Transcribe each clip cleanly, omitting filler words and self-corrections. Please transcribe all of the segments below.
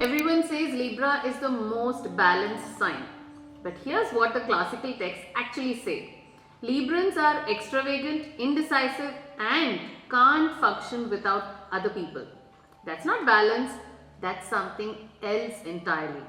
Everyone says Libra is the most balanced sign. But here's what the classical texts actually say. Librans are extravagant, indecisive and can't function without other people. That's not balance, that's something else entirely.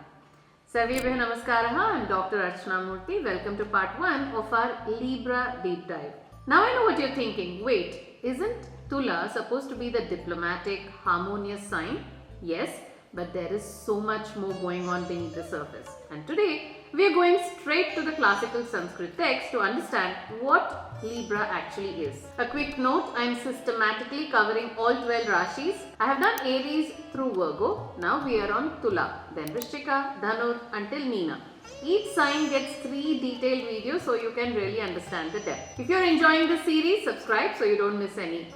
Sarvebhyah Namaskaraha, I'm Dr. Archana Murthy. Welcome to part 1 of our Libra deep dive. Now I know what you're thinking. Wait, isn't Tula supposed to be the diplomatic, harmonious sign? Yes, but there is so much more going on beneath the surface. And today, we are going straight to the classical Sanskrit text to understand what Libra actually is. A quick note, I am systematically covering all 12 Rashis. I have done Aries through Virgo. Now we are on Tula, then Vrishchika, Dhanur until Meena. Each sign gets 3 detailed videos so you can really understand the depth. If you are enjoying this series, subscribe so you don't miss any.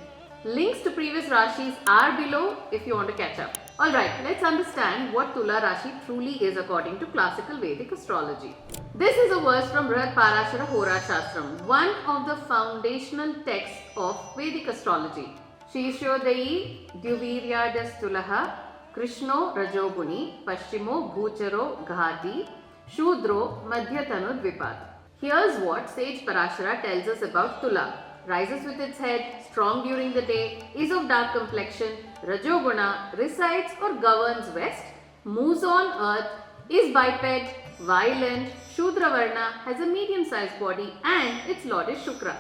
Links to previous Rashis are below if you want to catch up. Alright, let's understand what Tula Rashi truly is according to classical Vedic astrology. This is a verse from Brihad Parashara Hora Shastram, one of the foundational texts of Vedic astrology. Shishyodayi Dhyuviryadas Tulaha Krishno Rajoguni Paschimo Bhucharo Ghati Shudro Madhyatanud Vipat. Here's what sage Parashara tells us about Tula. Rises with its head, strong during the day, is of dark complexion, Rajoguna, resides or governs west, moves on earth, is biped, violent, Shudra Varna, has a medium-sized body and its lord is Shukra.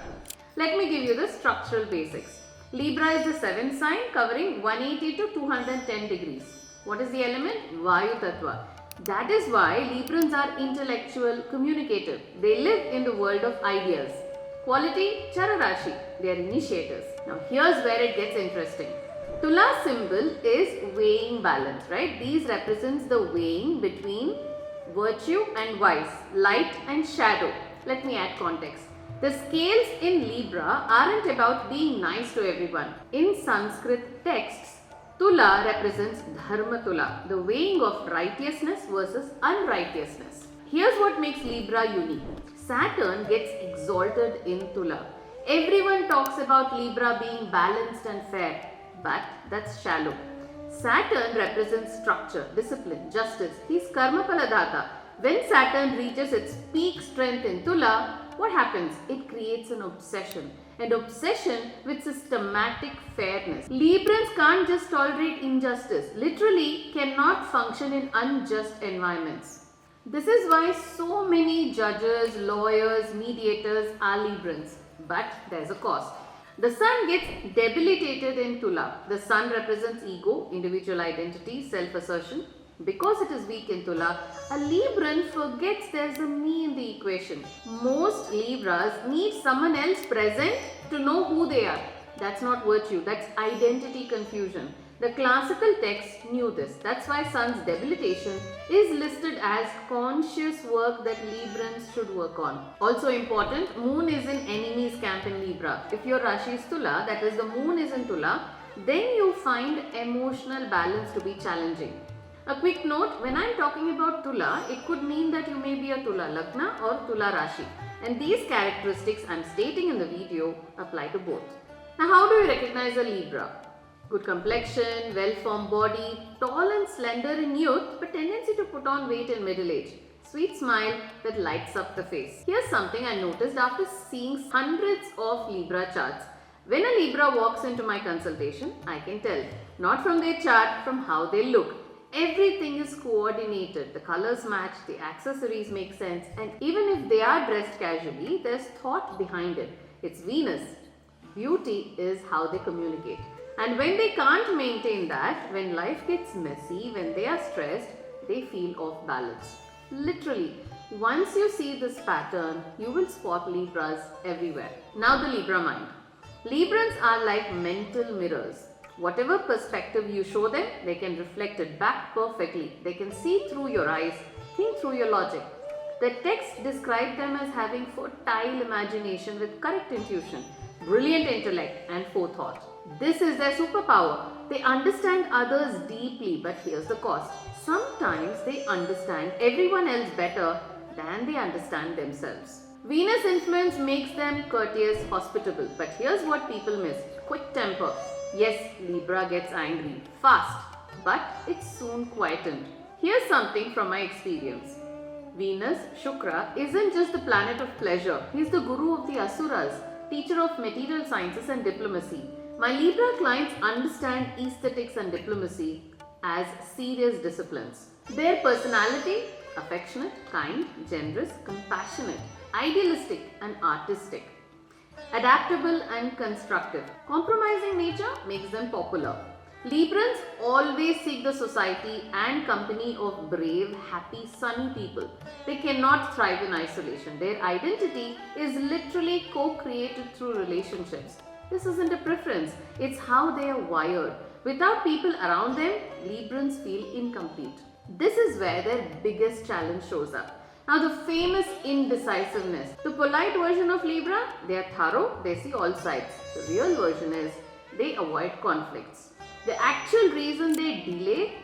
Let me give you the structural basics. Libra is the 7th sign covering 180 to 210 degrees. What is the element? Vayu Tattva. That is why Librans are intellectual, communicative. They live in the world of ideas. Quality, Chara Rashi, they are initiators. Now here's where it gets interesting. Tula symbol is weighing balance, right? These represents the weighing between virtue and vice, light and shadow. Let me add context. The scales in Libra aren't about being nice to everyone. In Sanskrit texts, Tula represents Dharma Tula, the weighing of righteousness versus unrighteousness. Here's what makes Libra unique. Saturn gets exalted in Tula. Everyone talks about Libra being balanced and fair, but that's shallow. Saturn represents structure, discipline, justice. He's Karma Paladata. When Saturn reaches its peak strength in Tula, what happens? It creates an obsession with systematic fairness. Librans can't just tolerate injustice, literally cannot function in unjust environments. This is why so many judges, lawyers, mediators are Librans. But there's a cost. The sun gets debilitated in Tula. The sun represents ego, individual identity, self-assertion. Because it is weak in Tula, a Libran forgets there's a me in the equation. Most Libras need someone else present to know who they are. That's not virtue, that's identity confusion. The classical text knew this. That's why sun's debilitation is listed as conscious work that Librans should work on. Also important, moon is in enemy's camp in Libra. If your Rashi is Tula, that is the moon is in Tula, then you find emotional balance to be challenging. A quick note, when I am talking about Tula, it could mean that you may be a Tula Lagna or Tula Rashi. And these characteristics I am stating in the video apply to both. Now how do you recognize a Libra? Good complexion, well-formed body, tall and slender in youth but tendency to put on weight in middle age. Sweet smile that lights up the face. Here's something I noticed after seeing hundreds of Libra charts. When a Libra walks into my consultation, I can tell. Not from their chart, from how they look. Everything is coordinated. The colors match, the accessories make sense, and even if they are dressed casually, there's thought behind it. It's Venus. Beauty is how they communicate. And when they can't maintain that, when life gets messy, when they are stressed, they feel off balance. Literally, once you see this pattern, you will spot Libras everywhere. Now the Libra mind. Librans are like mental mirrors. Whatever perspective you show them, they can reflect it back perfectly. They can see through your eyes, think through your logic. The text describes them as having fertile imagination with correct intuition, brilliant intellect and forethought. This is their superpower. They understand others deeply, but here's the cost. Sometimes they understand everyone else better than they understand themselves. Venus influence makes them courteous, hospitable, but here's what people miss. Quick temper. Yes, Libra gets angry fast. but it soon quietened. Here's something from my experience. Venus, Shukra, isn't just the planet of pleasure. He's the guru of the Asuras, teacher of material sciences and diplomacy. My Libra clients understand aesthetics and diplomacy as serious disciplines. Their personality, affectionate, kind, generous, compassionate, idealistic and artistic, adaptable and constructive. Compromising nature makes them popular. Librans always seek the society and company of brave, happy, sunny people. They cannot thrive in isolation. Their identity is literally co-created through relationships. This isn't a preference, it's how they are wired. Without people around them, Librans feel incomplete. This is where their biggest challenge shows up. Now the famous indecisiveness. The polite version of Libra, they are thorough, they see all sides. The real version is they avoid conflicts. The actual reason they delay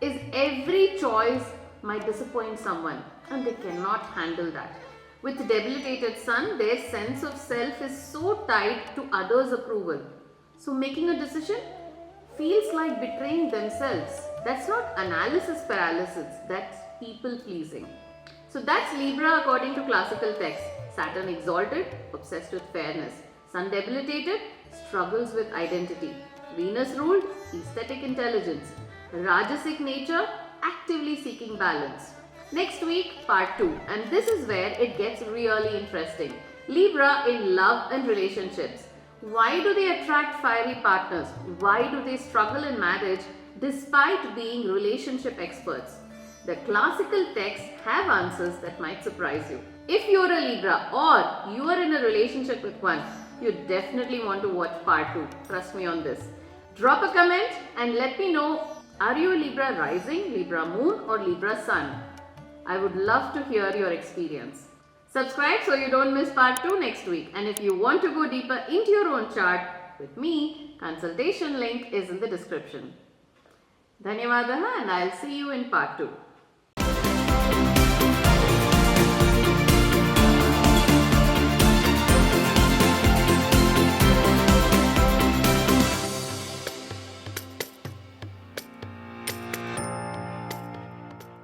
is every choice might disappoint someone and they cannot handle that. With the debilitated sun, their sense of self is so tied to others' approval. So making a decision feels like betraying themselves. That's not analysis paralysis, that's people pleasing. So that's Libra according to classical texts. Saturn exalted, obsessed with fairness. Sun debilitated, struggles with identity. Venus ruled, aesthetic intelligence. Rajasic nature, actively seeking balance. Next week, part 2. And this is where it gets really interesting. Libra in love and relationships. Why do they attract fiery partners? Why do they struggle in marriage despite being relationship experts? The classical texts have answers that might surprise you. If you're a Libra or you are in a relationship with one, you definitely want to watch part 2. Trust me on this. Drop a comment and let me know, are you a Libra rising, Libra moon or Libra sun? I would love to hear your experience. Subscribe so you don't miss part 2 next week. And if you want to go deeper into your own chart with me, consultation link is in the description. Dhanyavadaha and I'll see you in part 2.